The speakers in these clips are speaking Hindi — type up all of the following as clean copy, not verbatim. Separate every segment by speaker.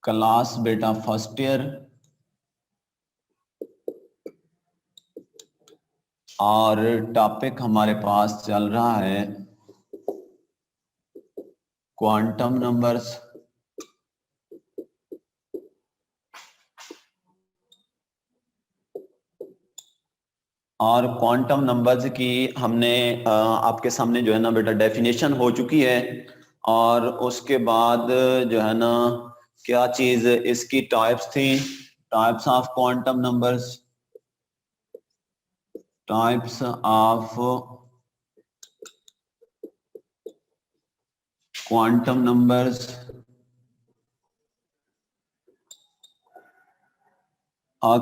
Speaker 1: क्लास बेटा फर्स्ट ईयर और टॉपिक हमारे पास चल रहा है क्वांटम नंबर्स। और क्वांटम नंबर्स की हमने आपके सामने जो है ना बेटा डेफिनेशन हो चुकी है, और उसके बाद जो है ना क्या चीज इसकी टाइप्स थी, types of quantum numbers, types of quantum numbers.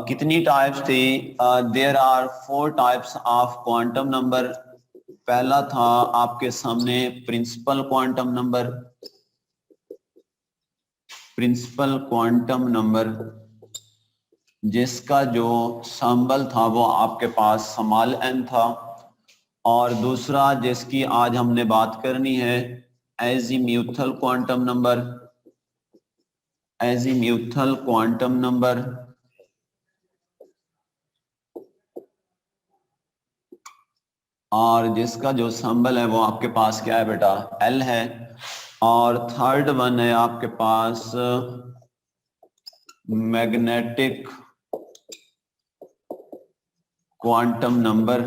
Speaker 1: कितनी टाइप्स थी? There are 4 types of quantum number. पहला था आपके सामने principal quantum number, principal quantum number जिसका जो सिंबल था वो आपके पास स्मॉल n था। और दूसरा जिसकी आज हमने बात करनी है azimuthal quantum number, azimuthal quantum number और जिसका जो सिंबल है वो आपके पास क्या है बेटा, L है। और थर्ड वन है आपके पास मैग्नेटिक क्वांटम नंबर,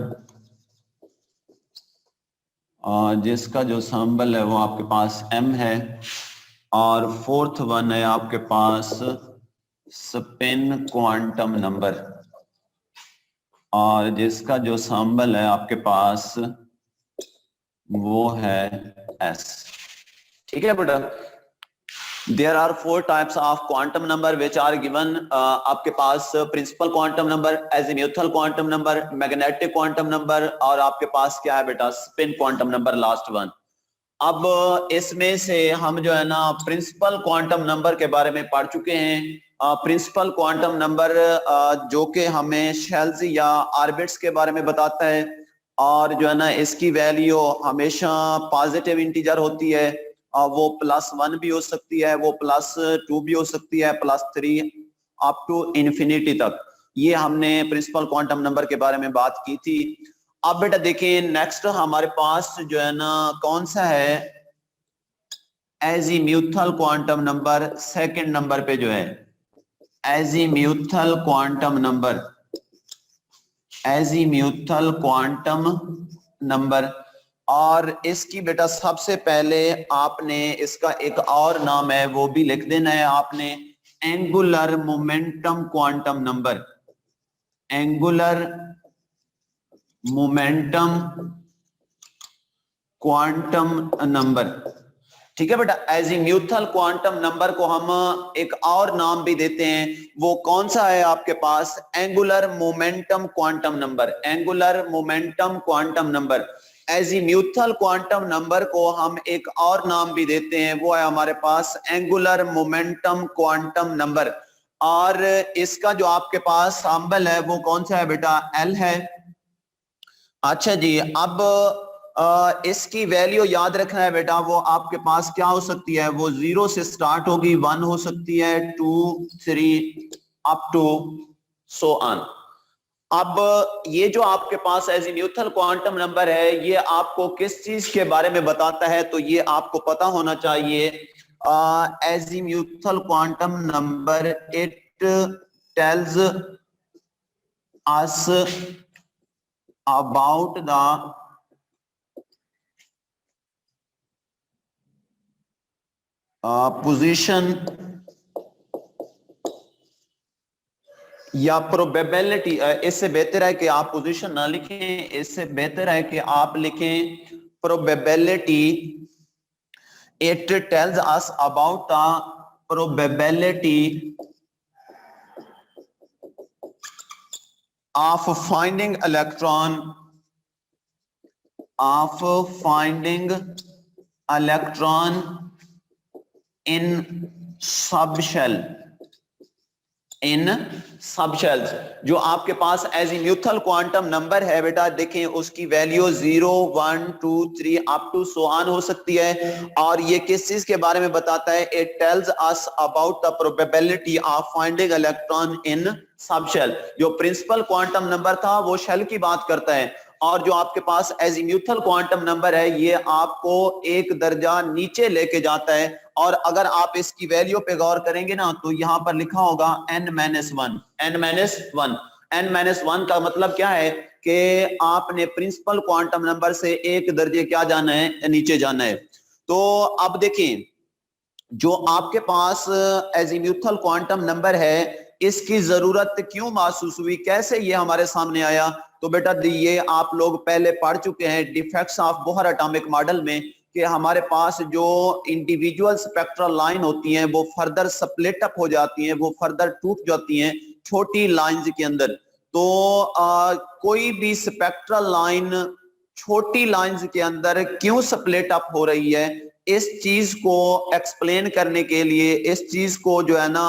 Speaker 1: जिसका जो सिंबल है वो आपके पास M है। और फोर्थ वन है आपके पास स्पिन क्वांटम नंबर, और जिसका जो सिंबल है आपके पास वो है S। ठीक है बेटा। There are 4 types of quantum number which are given। आपके पास principal quantum number, azimuthal quantum number, magnetic quantum number और आपके पास क्या है बेटा, spin quantum number, last one. अब इसमें से हम जो है ना प्रिंसिपल क्वांटम नंबर के बारे में पढ़ चुके हैं। प्रिंसिपल क्वांटम नंबर जो कि हमें शेल्स या ऑर्बिट्स के बारे में बताता है, और जो है ना इसकी वैल्यू हमेशा पॉजिटिव इंटीजर होती है। वो +1 भी हो सकती है, वो +2 भी हो सकती है, +3 अप टू इंफिनिटी तक। ये हमने प्रिंसिपल क्वांटम नंबर के बारे में बात की थी। अब बेटा देखिए नेक्स्ट हमारे पास जो है ना कौन सा है, azimuthal quantum number second number पे जो है, azimuthal quantum number, azimuthal quantum number. और इसकी बेटा सबसे पहले आपने इसका एक और नाम है वो भी लिख देना है आपने, angular momentum quantum number, angular momentum quantum number. ठीक है बेटा। एजीम्यूथल क्वांटम नंबर को हम एक और नाम भी देते हैं, वो कौन सा है आपके पास, angular momentum quantum number, angular momentum quantum number. Azimuthal quantum number को हम एक और नाम भी देते हैं, वो है हमारे पास एंगुलर मोमेंटम क्वांटम नंबर। और इसका जो आपके पास सिंबल है वो कौन सा है बेटा, L है। अच्छा जी, अब इसकी वैल्यू याद रखना है बेटा, वो आपके पास क्या हो सकती है, वो 0 से स्टार्ट होगी, 1 हो सकती है, 2, 3 अप टू सो ऑन। अब ये जो आपके पास एजीम्यूथल क्वांटम नंबर है ये आपको किस चीज के बारे में बताता है, तो ये आपको पता होना चाहिए। Azimuthal quantum number it tells us about the position या प्रोबेबिलिटी। इससे बेहतर है कि आप पोजीशन ना लिखें, इससे बेहतर है कि आप लिखें probability. It tells us about the probability of finding electron, of finding electron in subshell, इन सब शेल्स जो आपके पास एजीम्यूथल क्वांटम नंबर है बेटा, देखें उसकी value 0, 1, 2, 3 up to so on हो सकती है। और ये किस चीज के बारे में बताता है? It tells us about the probability of finding electron in sub shell. जो प्रिंसिपल क्वांटम नंबर था वो शेल की बात करता है, और जो आपके पास एजीम्यूथल क्वांटम नंबर है ये आपको एक दर्जा नीचे लेके जाता है। और अगर आप इसकी वैल्यू पे गौर करेंगे ना तो यहां पर लिखा होगा n-1, n-1। n-1 का मतलब क्या है कि आपने प्रिंसिपल क्वांटम नंबर से एक दर्जे क्या जाना है? नीचे जाना है। तो अब देखें जो आपके पास एजीम्यूथल क्वांटम नंबर है इसकी जरूरत क्यों महसूस हुई, कैसे ये हमारे सामने आया? तो बेटा ये आप लोग पहले पढ़ चुके हैं defects of Bohr atomic model में, कि हमारे पास जो इंडिविजुअल स्पेक्ट्रल लाइन होती हैं वो फर्दर स्प्लिट अप हो जाती हैं, वो फर्दर टूट जाती हैं छोटी लाइंस के अंदर। तो कोई भी स्पेक्ट्रल लाइन छोटी लाइंस के अंदर क्यों स्प्लिट अप हो रही है, इस चीज को एक्सप्लेन करने के लिए, इस चीज को जो है ना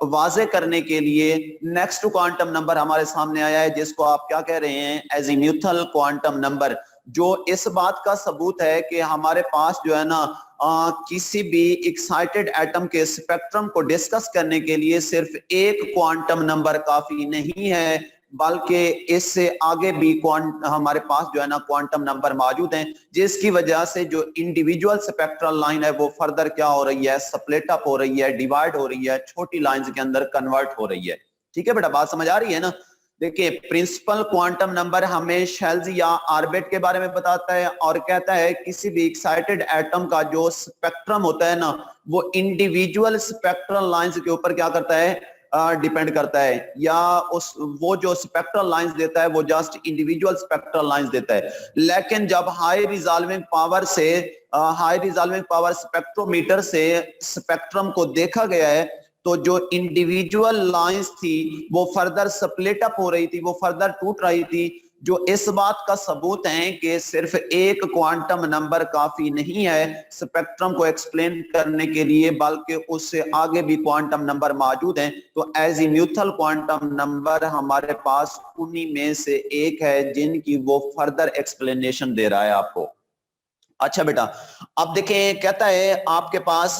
Speaker 1: वाजे करने के लिए नेक्स्ट क्वांटम नंबर हमारे सामने आया है, जिसको आप क्या कह रहे हैं? एजीम्यूथल क्वांटम नंबर, जो इस बात का सबूत है कि हमारे पास जो है ना किसी भी एक्साइटेड एटम के स्पेक्ट्रम को डिस्कस करने के लिए सिर्फ एक क्वांटम नंबर काफी नहीं है, बल्कि इससे आगे भी हमारे पास जो है ना क्वांटम नंबर मौजूद हैं, जिसकी वजह से जो इंडिविजुअल स्पेक्ट्रल लाइन है वो फर्दर क्या हो रही है? स्प्लिट अप हो रही है, डिवाइड हो रही है, छोटी लाइंस के अंदर कन्वर्ट हो रही है। ठीक है बेटा, बात समझ आ रही है ना? देखिए प्रिंसिपल क्वांटम नंबर हमें शेल्स या ऑर्बिट के बारे में बताता है, और कहता है किसी भी एक्साइटेड एटम का जो स्पेक्ट्रम होता है ना वो इंडिविजुअल स्पेक्ट्रल लाइंस के ऊपर क्या करता है? डिपेंड करता है, या वो जो स्पेक्ट्रल लाइंस देता है वो जस्ट इंडिविजुअल स्पेक्ट्रल लाइंस देता है। लेकिन जब हाई रिजॉल्विंग पावर स्पेक्ट्रोमीटर से स्पेक्ट्रम को देखा गया है तो जो इंडिविजुअल लाइंस थी वो फर्दर स्प्लिट अप हो रही थी, वो फर्दर टूट रही थी, जो इस बात का सबूत है कि सिर्फ एक क्वांटम नंबर काफी नहीं है स्पेक्ट्रम को एक्सप्लेन करने के लिए, बल्कि उससे आगे भी क्वांटम नंबर मौजूद हैं। तो एजीम्यूथल क्वांटम नंबर हमारे पास उन्हीं में से एक है जिनकी वो फर्दर एक्सप्लेनेशन दे रहा है आपको। अच्छा बेटा, अब देखें कहता है आपके पास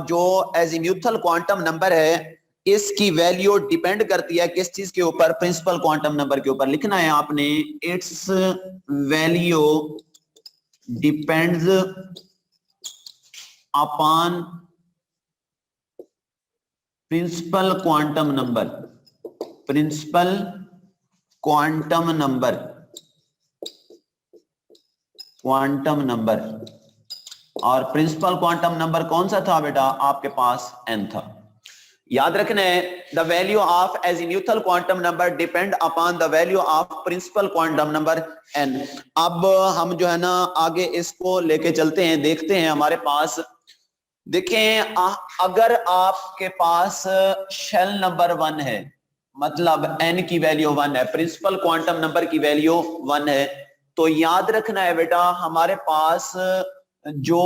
Speaker 1: जो एजीम्यूथल क्वांटम नंबर है इसकी वैल्यू डिपेंड करती है किस चीज के ऊपर? प्रिंसिपल क्वांटम नंबर के ऊपर। लिखना है आपने, its value depends upon principal quantum number. Principal quantum number, quantum number, और प्रिंसिपल क्वांटम नंबर कौन सा था बेटा? आपके पास n था। याद रखना है the value of azimuthal quantum number depend upon the value of principal quantum number n। अब हम जो है ना आगे इसको लेके चलते हैं, देखते हैं हमारे पास। देखें अगर आपके पास शेल नंबर 1 है, मतलब n की वैल्यू 1 है, प्रिंसिपल क्वांटम नंबर की वैल्यू 1 है, तो याद रखना है बेटा हमारे पास जो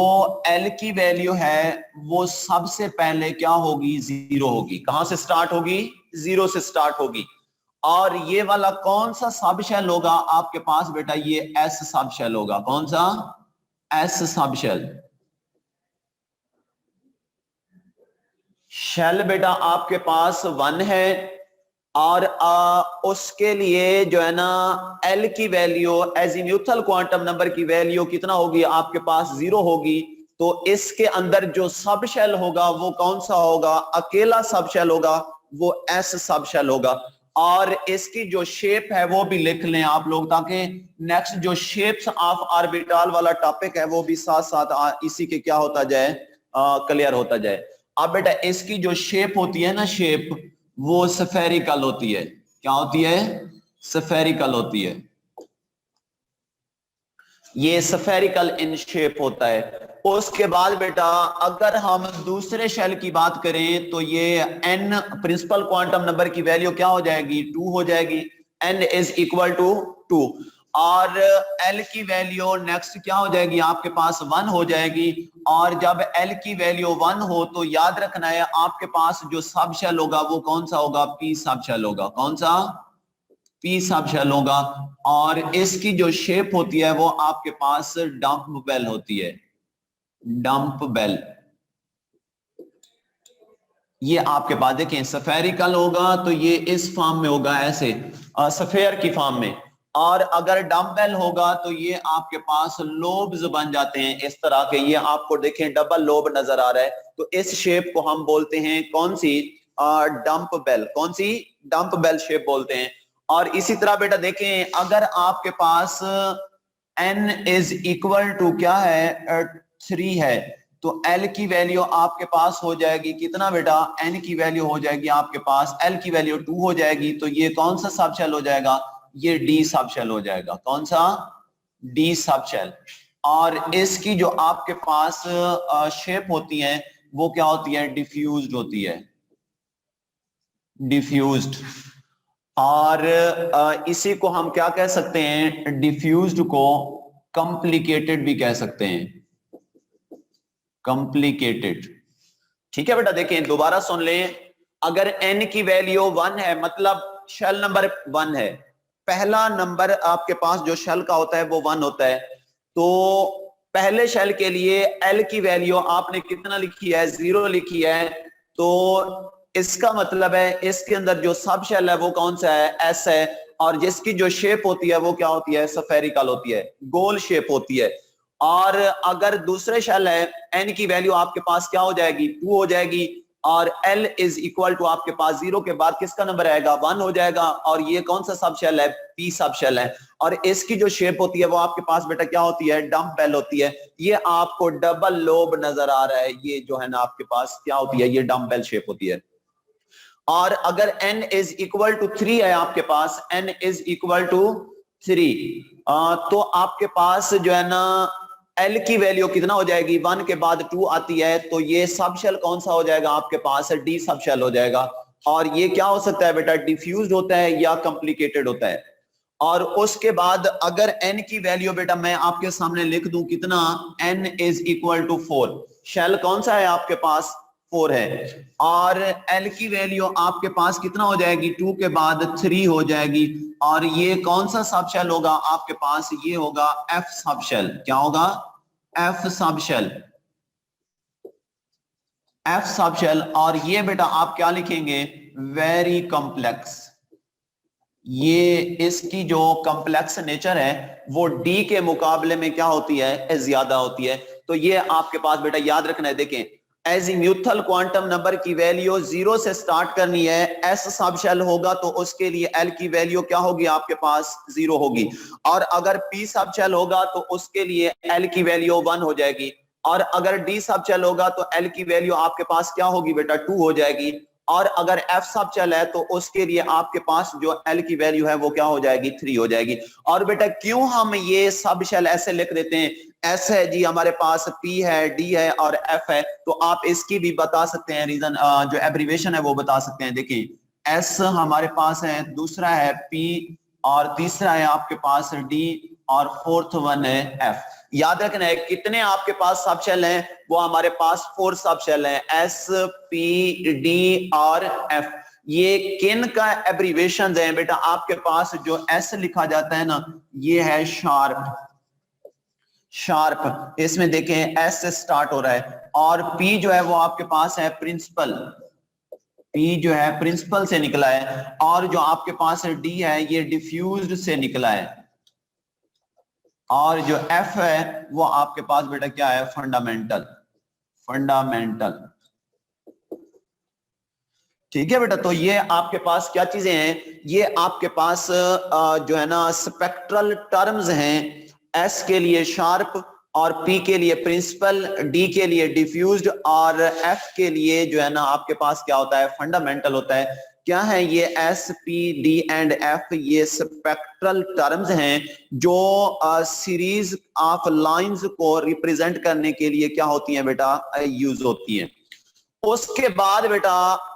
Speaker 1: L की वैल्यू है वो सबसे पहले क्या होगी? 0 होगी। कहां से स्टार्ट होगी? 0 से स्टार्ट होगी। और ये वाला कौन सा सब शेल होगा आपके पास बेटा? ये S सब शेल होगा। कौन सा? S सब शेल। शेल बेटा आपके पास 1 है, और उसके लिए जो है ना L की वैल्यू, एजीम्यूथल क्वांटम नंबर की वैल्यू कितना होगी? आपके पास 0 होगी। तो इसके अंदर जो सब शेल होगा वो कौन सा होगा? अकेला सब शेल होगा, वो S सब शेल होगा। और इसकी जो शेप है वो भी लिख लें आप लोग, ताकि नेक्स्ट जो शेप्स ऑफ ऑर्बिटल वाला टॉपिक है वो भी साथ साथ इसी के क्या होता जाए? क्लियर होता जाए। अब बेटा इसकी जो शेप होती है ना, शेप वो स्फेरिकल होती है। क्या होती है? स्फेरिकल होती है। ये स्फेरिकल इन शेप होता है। उसके बाद बेटा अगर हम दूसरे शेल की बात करें तो ये n प्रिंसिपल क्वांटम नंबर की वैल्यू क्या हो जाएगी? 2 हो जाएगी। n is equal to 2। और L की वैल्यू नेक्स्ट क्या हो जाएगी आपके पास 1 हो जाएगी। और जब L की वैल्यू 1 हो तो याद रखना है आपके पास जो सब शेल होगा वो कौन सा होगा, P सब शेल होगा। कौन सा, P सब शेल होगा। और इसकी जो शेप होती है वो आपके पास डंप बेल होती है, डंप बेल। ये आपके पास देखें सफेरिकल होगा तो ये इस फॉर्म में होगा, ऐसे सफेयर की फॉर्म में। और अगर डम्बेल होगा तो ये आपके पास लोब्स बन जाते हैं इस तरह के। ये आपको देखें डबल लोब नजर आ रहा है, तो इस शेप को हम बोलते हैं कौन सी, डंप बेल। कौन सी, डंप बेल शेप बोलते हैं। और इसी तरह बेटा देखें अगर आपके पास n इज इक्वल टू क्या है 3 है तो L की वैल्यू आपके पास हो जाएगी कितना बेटा, N की वैल्यू हो जाएगी आपके पास, L की वैल्यू 2 हो जाएगी। तो ये कौन सा सब शेल हो जाएगा, ये D सब शेल हो जाएगा। कौन सा, D सब शेल। और इसकी जो आपके पास शेप होती है वो क्या होती है, डिफ्यूज्ड होती है, डिफ्यूज्ड। और इसी को हम क्या कह सकते हैं, डिफ्यूज्ड को कॉम्प्लिकेटेड भी कह सकते हैं, कॉम्प्लिकेटेड। ठीक है बेटा देखें दोबारा सुन लें। अगर n की वैल्यू 1 है मतलब शेल नंबर 1 है, पहला नंबर आपके पास जो शेल का होता है वो 1 होता है, तो पहले शेल के लिए L की वैल्यू आपने कितना लिखी है, 0 लिखी है। तो इसका मतलब है इसके अंदर जो सब शेल है वो कौन सा है, S है। और जिसकी जो शेप होती है वो क्या होती है, सफेरिकल होती है, गोल शेप होती है। और अगर दूसरे शेल है n की वैल्यू आपके पास क्या हो जाएगी, 2 हो जाएगी। और L इज इक्वल टू आपके पास 0 के बाद किसका नंबर आएगा, 1 हो जाएगा। और ये कौन सा सब शेल है, P सब शेल है। और इसकी जो शेप होती है वो आपके पास बेटा क्या होती है, डंप बेल होती है। ये आपको डबल लोब नजर आ रहा है, ये जो है ना आपके पास क्या होती है, ये डंप बेल शेप होती है। और अगर n इज इक्वल टू 3 है आपके पास, n इज इक्वल टू 3, तो आपके पास जो है ना L की वैल्यू कितना हो जाएगी, 1 के बाद 2 आती है। तो ये सब शेल कौन सा हो जाएगा आपके पास, D सब शेल हो जाएगा। और ये क्या हो सकता है बेटा, डिफ्यूज्ड होता है या कॉम्प्लिकेटेड होता है। और उसके बाद अगर n की वैल्यू बेटा मैं आपके सामने लिख दूं कितना, n is equal to 4, shell कौन सा है आपके पास, 4 है। और L की वैल्यू आपके पास कितना हो जाएगी, 2 के बाद 3 हो जाएगी। और ये कौन सा सब शेल होगा आपके पास, ये होगा F सब शेल। क्या होगा, F सब शेल, F सब शेल। और ये बेटा आप क्या लिखेंगे, वेरी कॉम्प्लेक्स। ये इसकी जो कॉम्प्लेक्स नेचर है वो D के मुकाबले में क्या होती है, ज्यादा होती है। तो ये आपके पास बेटा याद रखना है। देखें एजीम्यूथल क्वांटम नंबर की वैल्यू 0 से स्टार्ट करनी है, S सब शेल होगा तो उसके लिए L की वैल्यू क्या होगी आपके पास, 0 होगी। और अगर P सब शेल होगा तो उसके लिए L की वैल्यू 1 हो जाएगी। और अगर D सब शेल होगा तो L की वैल्यू आपके पास क्या होगी बेटा, 2 हो जाएगी। और अगर F सब शेल है तो उसके लिए आपके पास जो L की वैल्यू है वो क्या हो जाएगी, 3 हो जाएगी। और बेटा क्यों हम ये सब शेल ऐसे लिख देते हैं, S है जी हमारे पास, P है, D है और F है, तो आप इसकी भी बता सकते हैं रीजन, जो एब्रीवेशन है वो बता सकते हैं। देखिए S हमारे पास है, दूसरा है P, और तीसरा है आपके पास D, और फोर्थ वन है F। याद रखना है कितने आपके पास सब शेल हैं, वो हमारे पास 4 सब शेल हैं, S, P, D और F। ये किन का एब्रीवेशन है बेटा, आपके पास जो S लिखा जाता है ना, ये है शार्प, शार्प। इसमें देखें S से स्टार्ट हो रहा है। और P जो है वो आपके पास है प्रिंसिपल, P जो है प्रिंसिपल से निकला है। और जो आपके पास D है ये डिफ्यूज्ड से निकला है। और जो F है वो आपके पास बेटा क्या है, फंडामेंटल, फंडामेंटल। ठीक है बेटा, तो ये आपके पास क्या चीजें हैं, ये आपके पास जो है ना स्पेक्ट्रल टर्म्स हैं। S के लिए शार्प, और P के लिए प्रिंसिपल, D के लिए डिफ्यूज्ड, और F के लिए जो है ना आपके पास क्या होता है, फंडामेंटल होता है। क्या है ये S, P, D and F, ये स्पेक्ट्रल टर्म्स हैं जो सीरीज ऑफ लाइंस को रिप्रेजेंट करने के लिए क्या होती हैं बेटा, यूज होती हैं। उसके बाद बेटा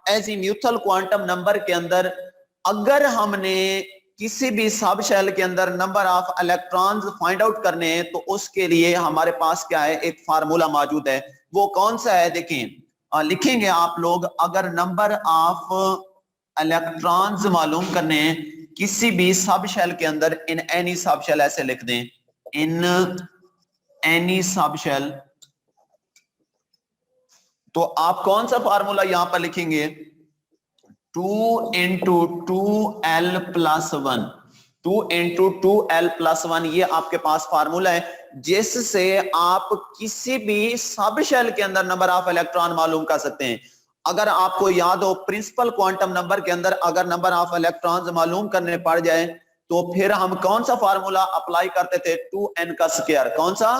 Speaker 1: एजीम्यूथल क्वांटम नंबर के अंदर अगर हमने किसी भी सब शेल के अंदर number of electrons find out करने हैं तो उसके लिए हमारे पास क्या है, एक फार्मूला मौजूद है। वो कौन सा है, देखें लिखेंगे आप लोग, अगर नंबर ऑफ इलेक्ट्रॉन्स मालूम करने हैं किसी भी सब शेल के अंदर, इन एनी सब शेल, ऐसे लिख दें, इन एनी सब शेल, तो आप कौन सा फार्मूला यहां पर लिखेंगे, 2 into 2l plus 1, 2 into 2l plus 1, ये आपके पास फार्मूला है जिससे आप किसी भी सब शेल के अंदर नंबर ऑफ इलेक्ट्रॉन मालूम कर सकते हैं। अगर आपको याद हो प्रिंसिपल क्वांटम नंबर के अंदर अगर नंबर ऑफ इलेक्ट्रॉन्स मालूम करने पड़ जाए तो फिर हम कौन सा फार्मूला अप्लाई करते थे, 2n का स्क्वायर, कौन सा,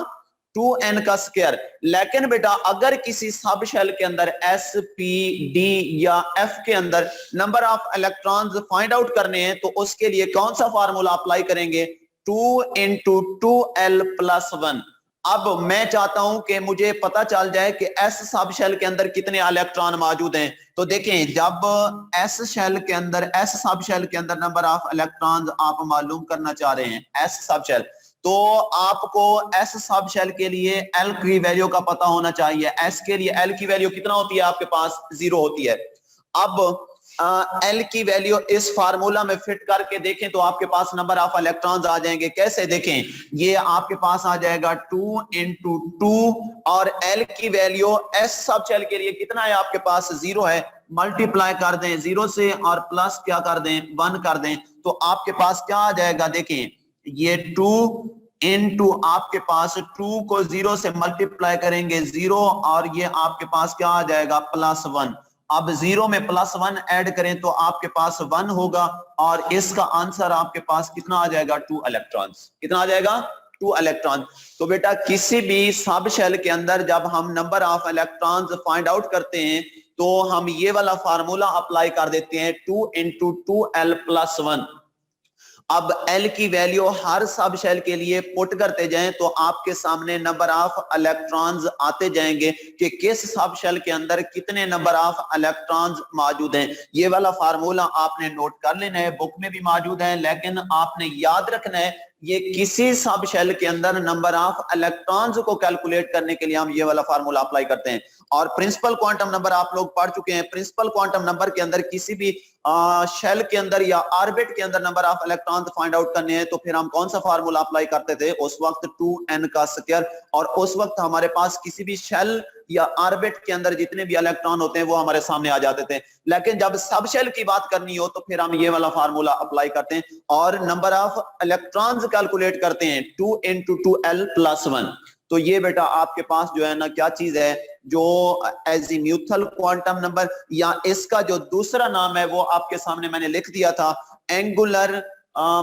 Speaker 1: 2n का स्क्वायर। लेकिन बेटा अगर किसी सब शेल के अंदर s, p, d या f के अंदर number of electrons find out करने हैं तो उसके लिए कौन सा फार्मूला अप्लाई करेंगे, 2 इंटू 2l प्लस 1। अब मैं चाहता हूं कि मुझे पता चल जाए कि s सब शेल के अंदर कितने इलेक्ट्रॉन मौजूद हैं। तो देखें, जब s शेल के अंदर, s सब शेल के अंदर नंबर ऑफ इलेक्ट्रॉन्स आप मालूम करना चाह रहे हैं, s सब शेल, तो आपको s सब शेल के लिए l की वैल्यू का पता होना चाहिए। s के लिए l की वैल्यू कितना होती है, आपके पास 0 होती है। अब l की वैल्यू इस फार्मूला में फिट करके देखें तो आपके पास नंबर ऑफ इलेक्ट्रॉन्स आ जाएंगे। कैसे, देखें, ये आपके पास आ जाएगा 2 इंटू 2 और l की वैल्यू s सब शेल के लिए कितना है, आपके पास 0 है, मल्टीप्लाई कर दें 0 से और प्लस क्या कर दें, 1 कर दें, तो आपके पास क्या आ जाएगा, देखें, ये 2 इंटू आपके पास 2 को 0 से मल्टीप्लाई करेंगे 0 और ये आपके पास क्या आ जाएगा, प्लस 1। अब 0 में प्लस 1 ऐड करें तो आपके पास 1 होगा और इसका आंसर आपके पास कितना आ जाएगा, 2 इलेक्ट्रॉन्स। कितना आ जाएगा, 2 इलेक्ट्रॉन। तो बेटा किसी भी सब शेल के अंदर जब हम number of electrons find out करते हैं तो हम ये वाला फार्मूला अप्लाई कर देते हैं, 2 इंटू 2l प्लस 1। अब l की वैल्यू हर सब शेल के लिए पुट करते जाएं तो आपके सामने नंबर ऑफ इलेक्ट्रॉन्स आते जाएंगे कि किस सब शेल के अंदर कितने नंबर ऑफ इलेक्ट्रॉन्स मौजूद हैं। ये वाला फार्मूला आपने नोट कर लेना है, बुक में भी मौजूद है, लेकिन आपने याद रखना है ये किसी सब शेल के अंदर नंबर ऑफ इलेक्ट्रॉन्स को कैलकुलेट करने के लिए हम ये वाला फार्मूला अप्लाई करते हैं। और प्रिंसिपल क्वांटम नंबर आप लोग पढ़ चुके हैं, प्रिंसिपल क्वांटम नंबर के अंदर किसी भी शेल के अंदर या ऑर्बिट के अंदर number of electron find out करने हैं तो फिर हम कौन सा फार्मूला अप्लाई करते थे, उस वक्त 2n का स्क्वायर। और उस वक्त हमारे पास किसी भी शेल या ऑर्बिट के अंदर जितने भी इलेक्ट्रॉन होते हैं वो हमारे सामने आ जाते थे। लेकिन जब सब शेल की बात करनी हो तो फिर हम ये वाला फार्मूला अप्लाई करते हैं और नंबर ऑफ इलेक्ट्रॉन्स कैलकुलेट करते हैं, 2 इंटू 2l प्लस 1। तो ये बेटा आपके पास जो है ना क्या चीज है, जो एजीम्यूथल क्वांटम नंबर, या इसका जो दूसरा नाम है वो आपके सामने मैंने लिख दिया था, angular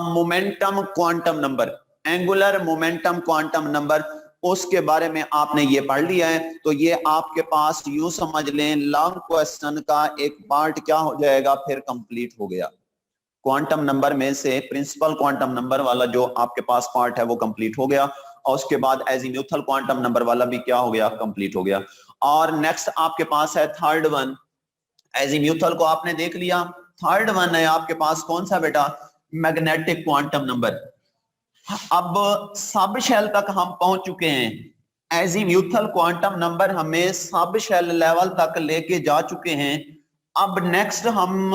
Speaker 1: momentum quantum number, angular momentum quantum number, उसके बारे में आपने ये पढ़ लिया है। तो ये आपके पास यूं समझ लें लॉन्ग क्वेश्चन का एक पार्ट क्या हो जाएगा, फिर कंप्लीट हो गया। क्वांटम नंबर में से प्रिंसिपल क्वांटम नंबर वाला जो आपके पास पार्ट है वो कंप्लीट हो गया और उसके बाद एजीम्यूथल क्वांटम नंबर वाला भी क्या हो गया, कंप्लीट हो गया। और नेक्स्ट आपके पास है थर्ड वन, एजीम्यूथल को आपने देख लिया, थर्ड वन है आपके पास कौन सा बेटा, मैग्नेटिक क्वांटम नंबर। अब सब शेल तक हम पहुंच चुके हैं, एजीम्यूथल क्वांटम नंबर हमें सब शेल लेवल तक लेके जा चुके हैं। अब नेक्स्ट हम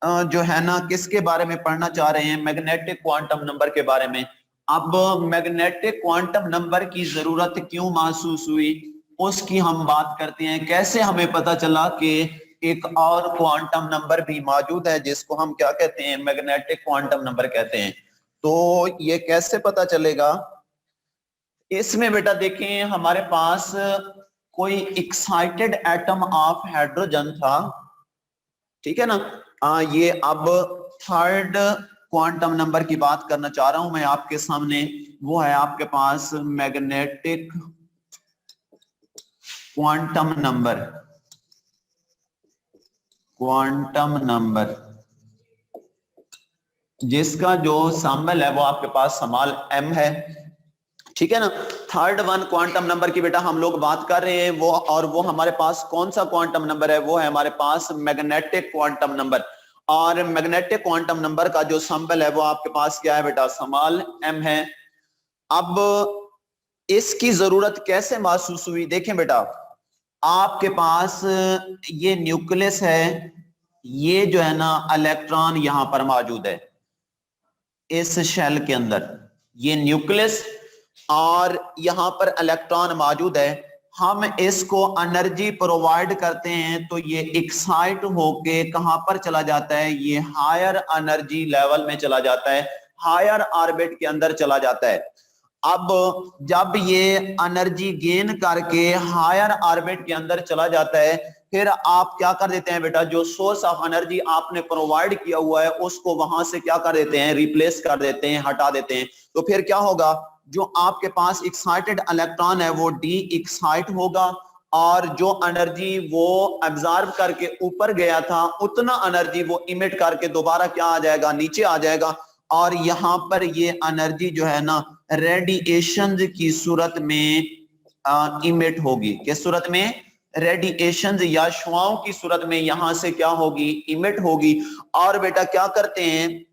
Speaker 1: जो है ना किसके बारे में पढ़ना चाह रहे हैं, मैग्नेटिक क्वांटम नंबर के बारे में। अब मैग्नेटिक क्वांटम नंबर की जरूरत क्यों महसूस हुई उसकी हम बात करते हैं। कैसे हमें पता चला कि एक और क्वांटम नंबर भी मौजूद है जिसको हम क्या कहते हैं, मैग्नेटिक क्वांटम नंबर कहते हैं। तो ये कैसे पता चलेगा, इसमें बेटा देखें हमारे पास कोई एक्साइटेड एटम ऑफ हाइड्रोजन था, ठीक है ना। ये अब थर्ड क्वांटम नंबर की बात करना चाह रहा हूं मैं आपके सामने, वो है आपके पास magnetic quantum number, quantum number जिसका जो सिंबल है वो आपके पास स्मॉल m है, ठीक है ना। थर्ड वन क्वांटम नंबर की बेटा हम लोग बात कर रहे हैं वो, और वो हमारे पास कौन सा क्वांटम नंबर है, वो है हमारे पास मैग्नेटिक क्वांटम नंबर। और मैग्नेटिक क्वांटम नंबर का जो सिंबल है वो आपके पास क्या है बेटा, स्मॉल m है। अब इसकी जरूरत कैसे महसूस हुई, देखें बेटा, आपके पास ये न्यूक्लियस है, ये जो है ना इलेक्ट्रॉन यहां पर मौजूद है इस शेल के अंदर, ये न्यूक्लियस और यहां पर इलेक्ट्रॉन मौजूद है। हम इसको एनर्जी प्रोवाइड करते हैं तो ये एक्साइट होके कहां पर चला जाता है, ये हायर एनर्जी लेवल में चला जाता है, हायर ऑर्बिट के अंदर चला जाता है। अब जब ये एनर्जी गेन करके हायर ऑर्बिट के अंदर चला जाता है, फिर आप क्या कर देते हैं बेटा, जो सोर्स ऑफ एनर्जी आपने प्रोवाइड किया हुआ है उसको वहां से क्या कर देते हैं, रिप्लेस कर देते हैं, हटा देते हैं। तो फिर क्या होगा, जो आपके पास एक्साइटेड इलेक्ट्रॉन है वो डी एक्साइट होगा, और जो एनर्जी वो एब्जॉर्ब करके ऊपर गया था उतना एनर्जी वो इमिट करके दोबारा क्या आ जाएगा, नीचे आ जाएगा। और यहां पर ये एनर्जी जो है ना रेडिएशन की सूरत में इमिट होगी, किस सूरत में, रेडिएशन या शुआओं की सूरत में यहां से क्या होगी, इमिट होगी। और बेटा क्या करते हैं,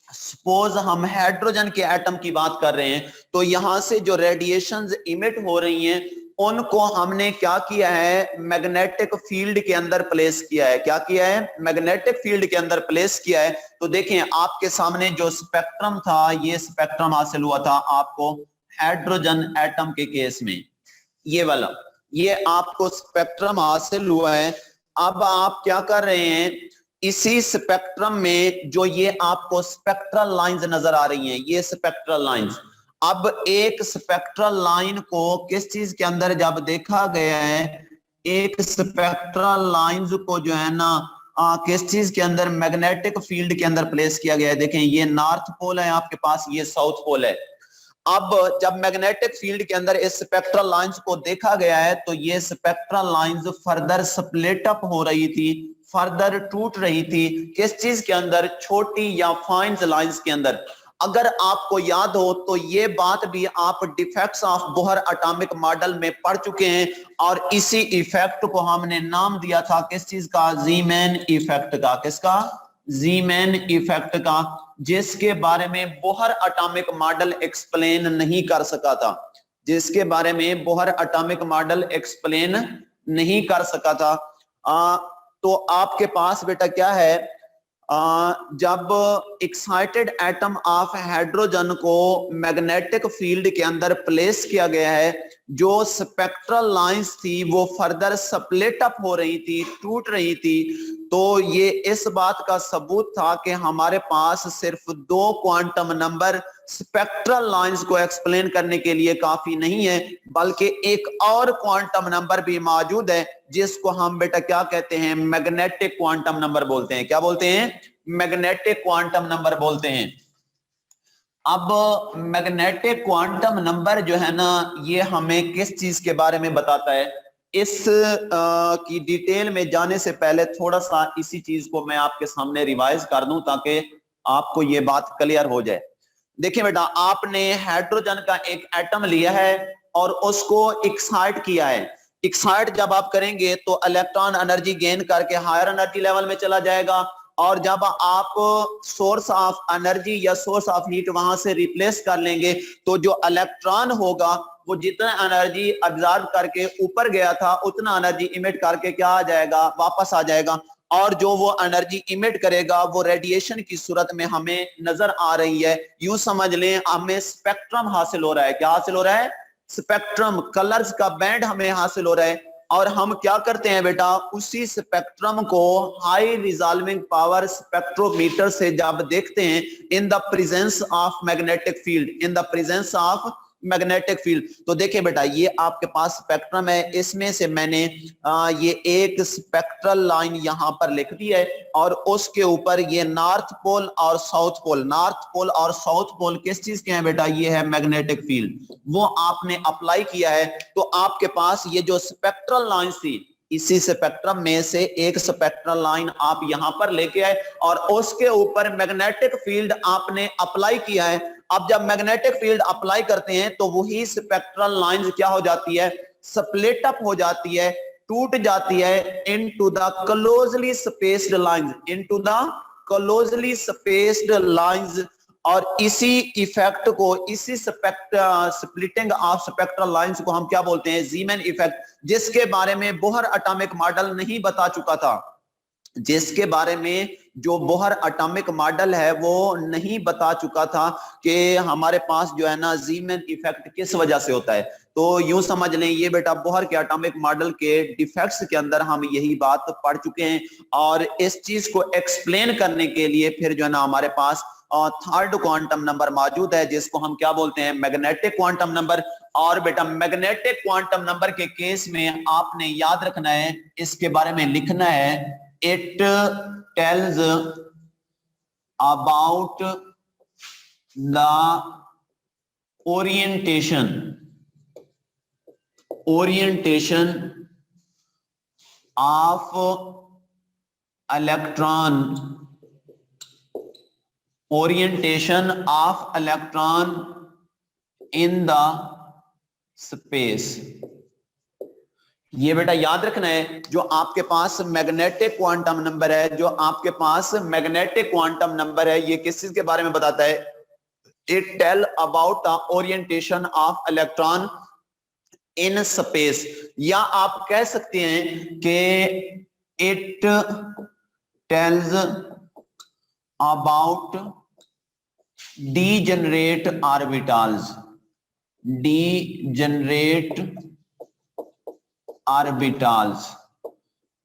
Speaker 1: सपोज हम हाइड्रोजन के एटम की बात कर रहे हैं, तो यहां से जो रेडिएशंस इमिट हो रही हैं उनको हमने क्या किया है, मैग्नेटिक फील्ड के अंदर प्लेस किया है। क्या किया है, मैग्नेटिक फील्ड के अंदर प्लेस किया है। तो देखें आपके सामने जो स्पेक्ट्रम था, ये स्पेक्ट्रम हासिल हुआ था आपको हाइड्रोजन एटम के केस में, ये वाला, ये आपको स्पेक्ट्रम हासिल हुआ है। अब आप क्या कर रहे हैं, इसी स्पेक्ट्रम में जो ये आपको स्पेक्ट्रल लाइंस नजर आ रही हैं, ये स्पेक्ट्रल लाइंस, अब एक स्पेक्ट्रल लाइन को किस चीज के अंदर जब देखा गया है, एक स्पेक्ट्रल लाइंस को जो है ना किस चीज के अंदर, मैग्नेटिक फील्ड के अंदर प्लेस किया गया है। देखें ये नॉर्थ पोल है आपके पास, ये साउथ पोल है। अब जब मैग्नेटिक फील्ड के अंदर इस स्पेक्ट्रल लाइंस को देखा गया है तो ये spectral lines further split up हो रही थी, फर्दर टूट रही थी, किस चीज के अंदर, छोटी या फाइन लाइंस के अंदर। अगर आपको याद हो तो ये बात भी आप defects of Bohr atomic model में पढ़ चुके हैं, और इसी इफेक्ट को हमने नाम दिया था किस चीज का, ज़ीमैन इफेक्ट का। किसका, ज़ीमैन इफेक्ट का, जिसके बारे में बोहर एटॉमिक मॉडल एक्सप्लेन नहीं कर सका था, जिसके बारे में बोहर एटॉमिक मॉडल एक्सप्लेन नहीं कर सका था। तो आपके पास बेटा क्या है, जब एक्साइटेड एटम ऑफ हाइड्रोजन को मैग्नेटिक फील्ड के अंदर प्लेस किया गया है, जो स्पेक्ट्रल लाइंस थी वो फर्दर स्प्लिट अप हो रही थी, टूट रही थी। तो ये इस बात का सबूत था कि हमारे पास सिर्फ 2 क्वांटम नंबर स्पेक्ट्रल लाइंस को एक्सप्लेन करने के लिए काफी नहीं है, बल्कि एक और क्वांटम नंबर भी मौजूद है जिसको हम बेटा क्या कहते हैं, मैग्नेटिक क्वांटम नंबर बोलते हैं। क्या बोलते हैं, मैग्नेटिक क्वांटम नंबर बोलते हैं। अब मैग्नेटिक क्वांटम नंबर जो है ना, ये हमें किस चीज के बारे में बताता है, इस की डिटेल में जाने से पहले थोड़ा सा इसी चीज को मैं आपके सामने रिवाइज कर दूं ताकि आपको ये बात क्लियर हो जाए। देखिए बेटा, आपने हाइड्रोजन का एक एटम लिया है और उसको एक्साइट किया है। एक्साइट जब आप करेंगे तो इलेक्ट्रॉन एनर्जी गेन करके हायर एनर्जी लेवल में चला जाएगा, और जब आप सोर्स ऑफ एनर्जी या सोर्स ऑफ हीट वहां से रिप्लेस कर लेंगे तो जो इलेक्ट्रॉन होगा वो जितना एनर्जी अब्जॉर्ब करके ऊपर गया था उतना एनर्जी इमिट करके क्या आ जाएगा, वापस आ जाएगा। और जो वो एनर्जी इमिट करेगा वो रेडिएशन की सूरत में हमें नजर आ रही है। यूं समझ लें हमें स्पेक्ट्रम हासिल हो रहा है। क्या हासिल हो रहा है, स्पेक्ट्रम, कलर्स का बैंड हमें हासिल हो रहा है। और हम क्या करते हैं बेटा, उसी स्पेक्ट्रम को हाई रिजॉल्विंग पावर स्पेक्ट्रोमीटर से जब देखते हैं in the presence of magnetic field, in the presence of magnetic field. तो देखिए बेटा, ये आपके पास स्पेक्ट्रम है, इसमें से मैंने ये एक स्पेक्ट्रल लाइन यहां पर लिख दी है, और उसके ऊपर ये नॉर्थ पोल और साउथ पोल, नॉर्थ पोल और साउथ पोल किस चीज के हैं बेटा, ये है मैग्नेटिक फील्ड, वो आपने अप्लाई किया है। तो आपके पास ये जो स्पेक्ट्रल लाइन थी, इसी स्पेक्ट्रम में से एक स्पेक्ट्रल लाइन आप यहां पर लेके आए और उसके ऊपर मैग्नेटिक फील्ड आपने अप्लाई किया है। अब जब मैग्नेटिक फील्ड अप्लाई करते हैं तो वही स्पेक्ट्रल लाइंस क्या हो जाती है, स्प्लिट अप हो जाती है, टूट जाती है into the closely spaced lines, into the closely spaced lines. और इसी इफेक्ट को, इसी स्प्लिटिंग ऑफ स्पेक्ट्रल लाइंस को हम क्या बोलते हैं? ज़ीमैन इफेक्ट, जिसके बारे में बोहर एटॉमिक मॉडल नहीं बता चुका था, जिसके बारे में जो बोहर एटॉमिक मॉडल है वो नहीं बता चुका था कि हमारे पास जो है ना ज़ीमैन इफेक्ट किस वजह से होता है। तो यूं समझ लें ये बेटा बोहर के एटॉमिक मॉडल के डिफेक्ट्स के अंदर हम यही बात पढ़ चुके हैं, और इस चीज को एक्सप्लेन करने के लिए फिर जो है ना हमारे पास थर्ड क्वांटम नंबर मौजूद है, जिसको हम क्या बोलते हैं? Magnetic quantum number. और बेटा मैग्नेटिक क्वांटम नंबर के केस में आपने याद रखना है, इसके बारे में लिखना है, it tells about the orientation of electron, in the space। ये बेटा याद रखना है, जो आपके पास मैग्नेटिक क्वांटम नंबर है, जो आपके पास मैग्नेटिक क्वांटम नंबर है, ये किस चीज के बारे में बताता है? It tell about the orientation of electron in space, या आप कह सकते हैं कि it tells about degenerate orbitals,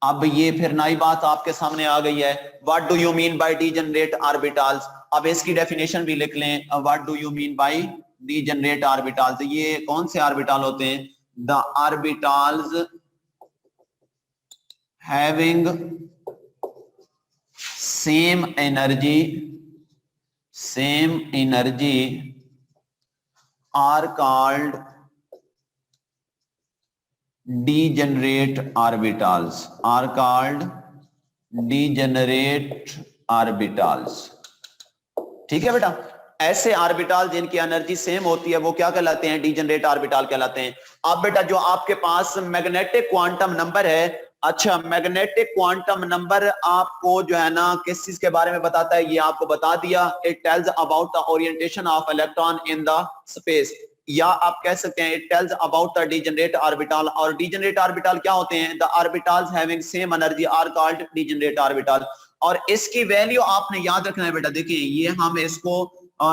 Speaker 1: अब ये फिर नई बात आपके सामने आ गई है। What do you mean by degenerate orbitals? अब इसकी डेफिनेशन भी लिख लें, what do you mean by degenerate orbitals. ये कौन से ऑर्बिटल होते हैं? The orbitals having same energy are called degenerate orbitals, ठीक है बेटा। ऐसे ऑर्बिटल जिनकी एनर्जी सेम होती है वो क्या कहलाते हैं? डीजेनरेट ऑर्बिटल कहलाते हैं। अब बेटा जो आपके पास मैग्नेटिक क्वांटम नंबर है, अच्छा मैग्नेटिक क्वांटम नंबर आपको जो है ना किस चीज के बारे में बताता है? ये आपको बता दिया, it tells about the orientation of electron in the space, या आप कह सकते हैं it tells about the degenerate orbital. और डीजेनरेट ऑर्बिटल क्या होते हैं? The orbitals having same energy are called degenerate orbital. और इसकी वैल्यू आपने याद रखना है बेटा। देखिए ये हम इसको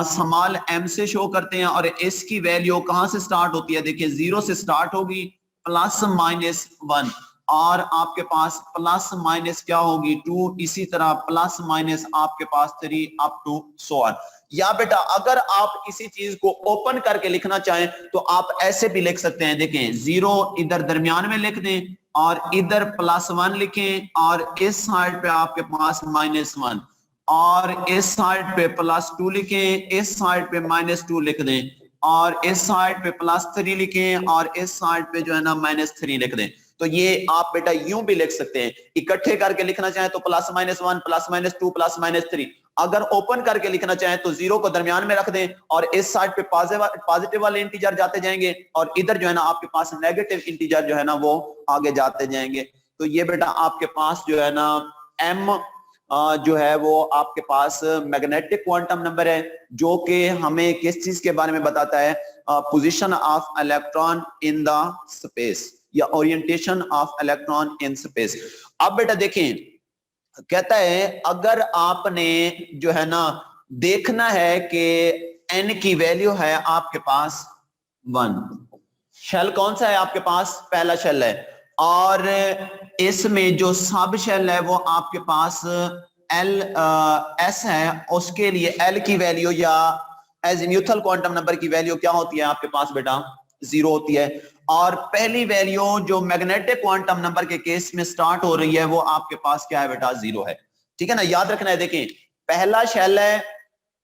Speaker 1: स्मॉल m से शो करते हैं, और इसकी वैल्यू कहां से स्टार्ट होती है? देखिए 0 से स्टार्ट होगी, +-1, और आपके पास प्लस माइनस क्या होगी? 2, इसी तरह प्लस माइनस आपके पास 3 अप टू सो ऑन। या बेटा अगर आप किसी चीज को ओपन करके लिखना चाहें तो आप ऐसे भी लिख सकते हैं। देखें 0 इधर दरमियान में लिख दें, और इधर +1 लिखें, और इस साइड पे आपके पास -1, और इस साइड पे +2 लिखें, इस साइड पे -2 लिख दें, और इस साइड पे +3 लिखें, और इस साइड पे जो है ना -3 लिख दें। तो ये आप बेटा यूं भी लिख सकते हैं। इकट्ठे करके लिखना चाहें तो +-1, +-2, +-3। अगर ओपन करके लिखना चाहें तो 0 को दरमियान में रख दें, और इस साइड पे पॉजिटिव वाले इंटीजर जाते जाएंगे, और इधर जो है ना आपके पास नेगेटिव इंटीजर जो है ना वो आगे जाते जाएंगे। तो ये बेटा आपके पास जो है ना m जो है वो आपके पास मैग्नेटिक क्वांटम नंबर है, जो कि हमें किस चीज के बारे में बताता है? Position of electron in the space, या orientation of electron in space. अब बेटा देखें, कहता है अगर आपने जो है ना देखना है कि n की वैल्यू है आपके पास 1, शेल कौन सा है आपके पास? पहला शेल है, और इसमें जो सब शेल है वो आपके पास s है, उसके लिए l की वैल्यू या एजीम्यूथल क्वांटम नंबर की वैल्यू क्या होती है आपके पास बेटा? 0 होती है। और पहली वैल्यू जो मैग्नेटिक क्वांटम नंबर के केस में स्टार्ट हो रही है वो आपके पास क्या है बेटा? 0 है, ठीक है ना। याद रखना है, देखें पहला शेल है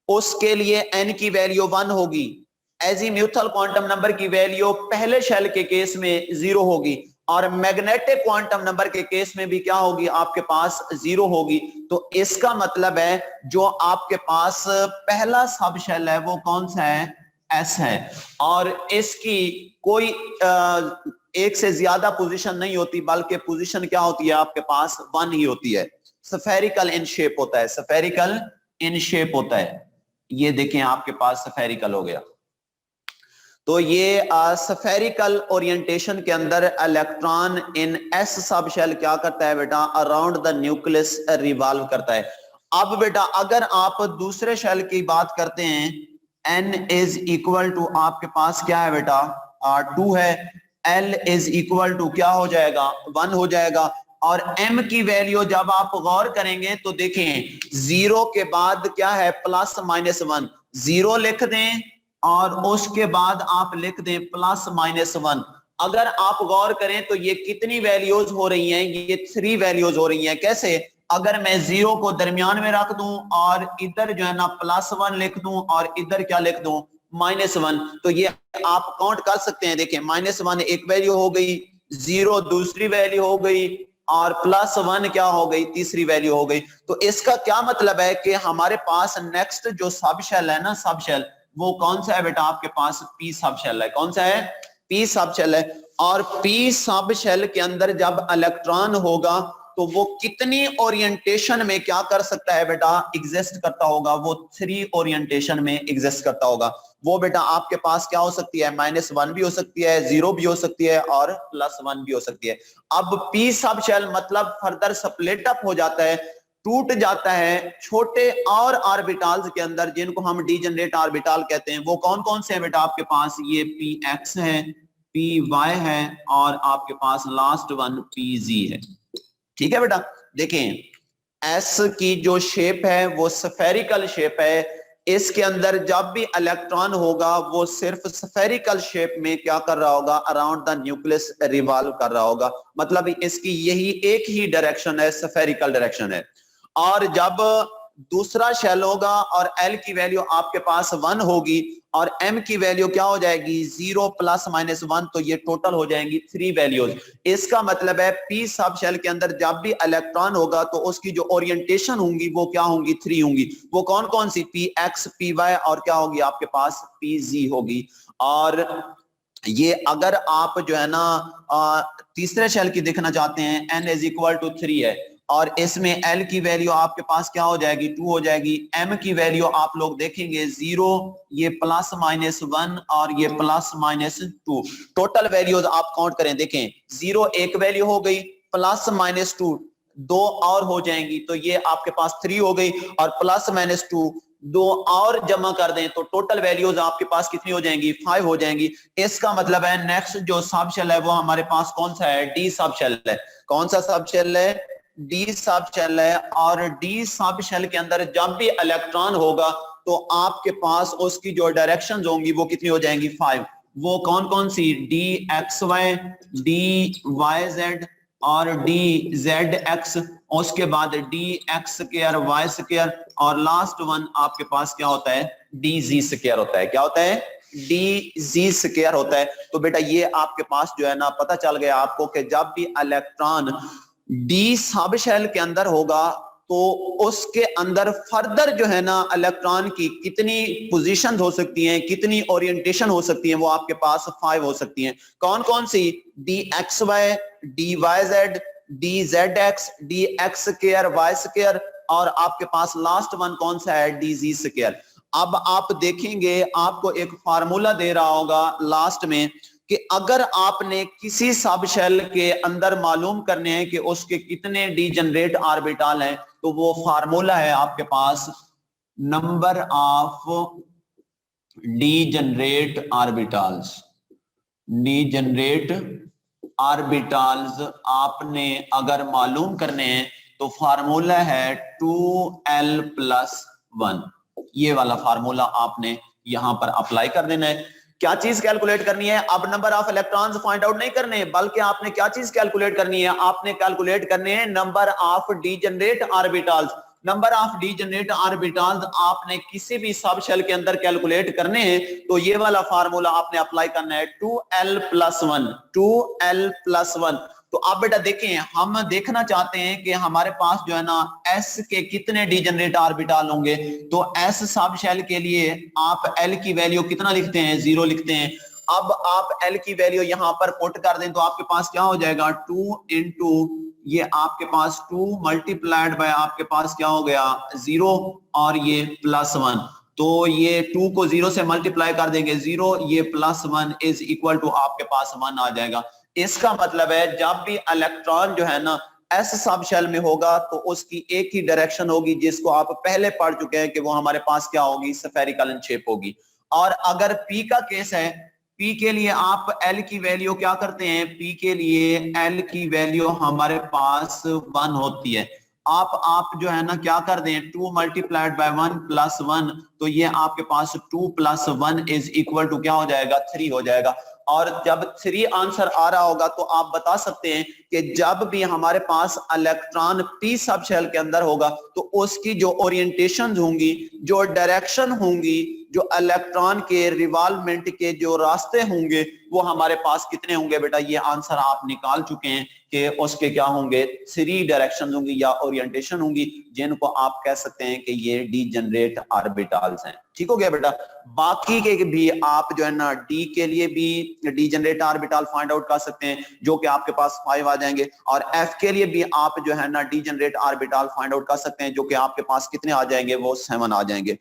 Speaker 1: उसके लिए n की वैल्यू 1 होगी, एजीम्यूथल क्वांटम नंबर की वैल्यू पहले शेल के केस में 0 होगी, और मैग्नेटिक क्वांटम नंबर के केस में भी क्या होगी? आपके पास 0 होगी। तो इसका मतलब है जो आपके पास पहला सब शेल है वो कौन सा है? S है, और इसकी कोई एक से ज्यादा पोजीशन नहीं होती, बल्कि पोजीशन क्या होती है आपके पास, 1 ही होती है। स्फेरिकल इन शेप होता है, स्फेरिकल इन शेप होता है। ये देखें आपके पास स्फेरिकल हो गया। तो ये स्फेरिकल ओरिएंटेशन के अंदर electron in s sub shell क्या करता है बेटा, अराउंड द न्यूक्लियस रिवॉल्व करता है। अब बेटा अगर आप दूसरे शेल की बात करते हैं, n इज इक्वल टू आपके पास क्या है बेटा, 2 है, l इज इक्वल टू क्या हो जाएगा, 1 हो जाएगा। और m की वैल्यू जब आप गौर करेंगे तो देखें 0 के बाद क्या है, प्लस माइनस 1, 0 लिख दें और उसके बाद आप लिख दें प्लस माइनस 1। अगर आप गौर करें तो ये कितनी वैल्यूज हो रही हैं, ये 3 वैल्यूज हो रही हैं। कैसे, अगर मैं 0 को दरमियान में रख दूं और इधर जो है ना प्लस 1 लिख दूं और इधर क्या लिख दूं, माइनस 1, तो ये आप काउंट कर सकते हैं। देखिए माइनस 1 एक वैल्यू हो गई, 0 दूसरी वैल्यू हो गई और प्लस 1 क्या हो गई, तीसरी वैल्यू हो गई। तो इसका क्या मतलब है कि हमारे पास नेक्स्ट जो सब शेल है ना, सब शेल, वो कौन सा है बेटा आपके पास, पी सब शेल है। कौन सा है, पी सब शेल है। और पी सब शेल के अंदर जब इलेक्ट्रॉन होगा तो वो कितनी ओरिएंटेशन में क्या कर सकता है बेटा, एग्जिस्ट करता होगा, वो 3 ओरिएंटेशन में एग्जिस्ट करता होगा। वो बेटा आपके पास क्या हो सकती है, -1 भी हो सकती है, 0 भी हो सकती है और +1 भी हो सकती है। अब पी सब शेल मतलब फर्दर स्प्लिट अप हो जाता है, टूट जाता है छोटे और ऑर्बिटल्स के अंदर, जिनको हम डीजनरेट ऑर्बिटल कहते हैं। वो कौन कौन से हैं बेटा आपके पास, ये px है, py है और आपके पास लास्ट वन pz है। ठीक है बेटा, देखें एस की जो शेप है वो स्फेरिकल शेप है। इसके अंदर जब भी इलेक्ट्रॉन होगा वो सिर्फ स्फेरिकल शेप में क्या कर रहा होगा, अराउंड द न्यूक्लियस रिवॉल्व कर रहा होगा। मतलब इसकी यही एक ही डायरेक्शन है, स्फेरिकल डायरेक्शन है। और जब दूसरा शेल होगा और L की वैल्यू आपके पास 1 होगी और M की वैल्यू क्या हो जाएगी, 0 + -1, तो ये टोटल हो जाएंगी 3 वैल्यूज। इसका मतलब है P सब शेल के अंदर जब भी इलेक्ट्रॉन होगा तो उसकी जो ओरिएंटेशन होंगी वो क्या होंगी, 3 होंगी। वो कौन कौन सी, Px, Py और क्या होगी आपके पास, Pz होगी। और ये अगर आप जो है ना तीसरे शेल की देखना चाहते हैं, n = 3 है और इसमें L की वैल्यू आपके पास क्या हो जाएगी, 2 हो जाएगी। M की वैल्यू आप लोग देखेंगे 0, ये +-1 और ये +-2। टोटल वैल्यूज आप काउंट करें, देखें 0 एक वैल्यू हो गई, +-2 2 और हो जाएंगी, तो ये आपके पास 3 हो गई और +-2 2 और जमा कर दें तो टोटल वैल्यूज आपके पास कितनी हो जाएंगी, 5 हो जाएंगी। इसका मतलब है नेक्स्ट जो सब शेल है वो हमारे पास कौन सा है, डी सब शेल है। कौन सा सब शेल है, डी सब शेल है। और डी सब शेल के अंदर जब भी इलेक्ट्रॉन होगा तो आपके पास उसकी जो डायरेक्शंस होंगी वो कितनी हो जाएंगी, 5। वो कौन कौन सी, d x y, d y z और डी जेड एक्स, उसके बाद d x square y square और लास्ट वन आपके पास क्या होता है, डी जी स्क्वायर होता है। क्या होता है, डी जी स्क्वायर होता है। तो बेटा ये आपके पास जो है ना पता चल गया आपको कि जब भी इलेक्ट्रॉन डी सब शेल के अंदर होगा तो उसके अंदर फर्दर जो है ना इलेक्ट्रॉन की कितनी पोजीशन हो सकती हैं, कितनी ओरिएंटेशन हो सकती है, वो आपके पास 5 हो सकती हैं। कौन कौन सी, d x y, d y z, d z x, d x square y square और आपके पास लास्ट वन कौन सा है, डी जी स्क्वायर। अब आप देखेंगे आपको एक फार्मूला दे रहा होगा लास्ट में कि अगर आपने किसी सब शेल के अंदर मालूम करने हैं कि उसके कितने डीजनरेट ऑर्बिटल हैं, तो वो फार्मूला है आपके पास number of degenerate orbitals. Degenerate orbitals आपने अगर मालूम करने हैं तो फार्मूला है 2l+1। ये वाला फार्मूला आपने यहां पर अप्लाई कर देना है। क्या चीज कैलकुलेट करनी है, अब number of electrons find out नहीं करने, बल्कि आपने क्या चीज कैलकुलेट करनी है, आपने कैलकुलेट करने हैं number of degenerate orbitals. Number of degenerate orbitals आपने किसी भी सब शेल के अंदर कैलकुलेट करने हैं तो ये वाला फार्मूला आपने अप्लाई करना है 2l+1। 2l+1। तो आप बेटा देखें, हम देखना चाहते हैं कि हमारे पास जो है ना s के कितने डीजनरेट ऑर्बिटल होंगे। तो s सब शेल के लिए आप l की वैल्यू कितना लिखते हैं, 0 लिखते हैं। अब आप L की वैल्यू यहां पर पुट कर दें तो आपके पास क्या हो जाएगा 2 इंटू ये आपके पास 2 मल्टीप्लाइड बाय आपके पास क्या हो गया 0 और ये +1। तो ये 2 को 0 से मल्टीप्लाई कर देंगे 0, ये +1 इज इक्वल टू आपके पास 1 आ जाएगा। इसका मतलब है जब भी इलेक्ट्रॉन जो है ना एस सब शेल में होगा तो उसकी एक ही डायरेक्शन होगी, जिसको आप पहले पढ़ चुके हैं कि वो हमारे पास क्या होगी, स्फेरिकल इन शेप होगी। और अगर पी का केस है, पी के लिए आप एल की वैल्यू क्या करते हैं, पी के लिए एल की वैल्यू हमारे पास 1 होती है। आप जो है ना क्या कर दें 2 मल्टीप्लाइड बाय 1 +1, तो ये आपके पास 2 + 1 इज इक्वल टू क्या हो जाएगा 3 हो जाएगा। और जब 3 आंसर आ रहा होगा तो आप बता सकते हैं कि जब भी हमारे पास इलेक्ट्रॉन पी सब शेल के अंदर होगा तो उसकी जो ओरिएंटेशन होंगी, जो डायरेक्शन होंगी, जो इलेक्ट्रॉन के रिवॉल्वमेंट के जो रास्ते होंगे वो हमारे पास कितने होंगे बेटा, ये आंसर आप निकाल चुके हैं कि उसके क्या होंगे 3 डायरेक्शन होंगी या ओरिएंटेशन होंगी, जिनको आप कह सकते हैं कि ये डीजेनरेट ऑर्बिटल्स हैं। ठीक हो गया बेटा। बाकी के भी आप जो है ना डी के लिए भी डीजेनरेट ऑर्बिटल फाइंड आउट कर सकते हैं जो कि आपके पास 5 आ जाएंगे, और एफ के लिए भी आप जो है ना डीजेनरेट ऑर्बिटल फाइंड आउट कर सकते हैं जो कि आपके पास कितने आ जाएंगे, वो 7 आ जाएंगे।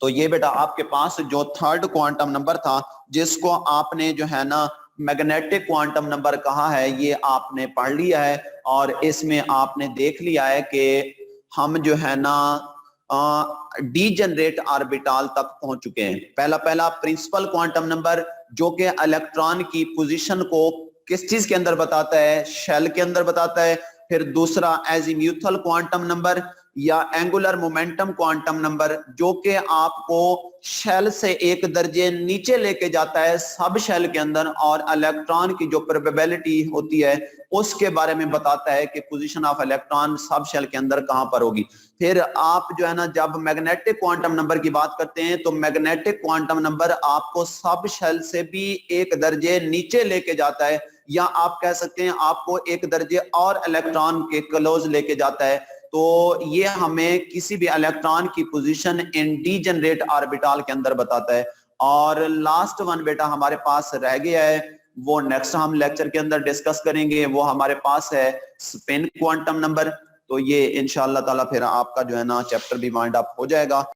Speaker 1: तो ये बेटा आपके पास जो थर्ड क्वांटम नंबर था जिसको आपने जो है ना मैग्नेटिक क्वांटम नंबर कहा है, ये आपने पढ़ लिया है और इसमें आपने देख लिया है कि हम जो है ना डीजेनरेट ऑर्बिटल तक पहुंच चुके हैं। पहला प्रिंसिपल क्वांटम नंबर जो कि इलेक्ट्रॉन की पोजीशन को किस चीज के अंदर बताता है, शेल के अंदर बताता है। फिर दूसरा एजीम्यूथल क्वांटम नंबर या एंगुलर मोमेंटम क्वांटम नंबर जो कि आपको शेल से एक दर्जे नीचे लेके जाता है सब शेल के अंदर, और इलेक्ट्रॉन की जो प्रोबेबिलिटी होती है उसके बारे में बताता है कि position of electron sub shell के अंदर कहां पर होगी। फिर आप जो है ना जब मैग्नेटिक क्वांटम नंबर की बात करते हैं तो मैग्नेटिक क्वांटम नंबर आपको सब शेल से भी एक दर्जे नीचे लेके जाता है, या आप कह सकते हैं आपको एक दर्जे और इलेक्ट्रॉन के क्लोज लेके जाता है। तो ये हमें किसी भी इलेक्ट्रॉन की पोजीशन इन डीजेनरेट ऑर्बिटल के अंदर बताता है। और लास्ट वन बेटा हमारे पास रह गया है, वो नेक्स्ट हम लेक्चर के अंदर डिस्कस करेंगे, वो हमारे पास है स्पिन क्वांटम नंबर। तो ये इंशाअल्लाह ताला फिर आपका जो है ना चैप्टर भी वाइंड अप हो जाएगा।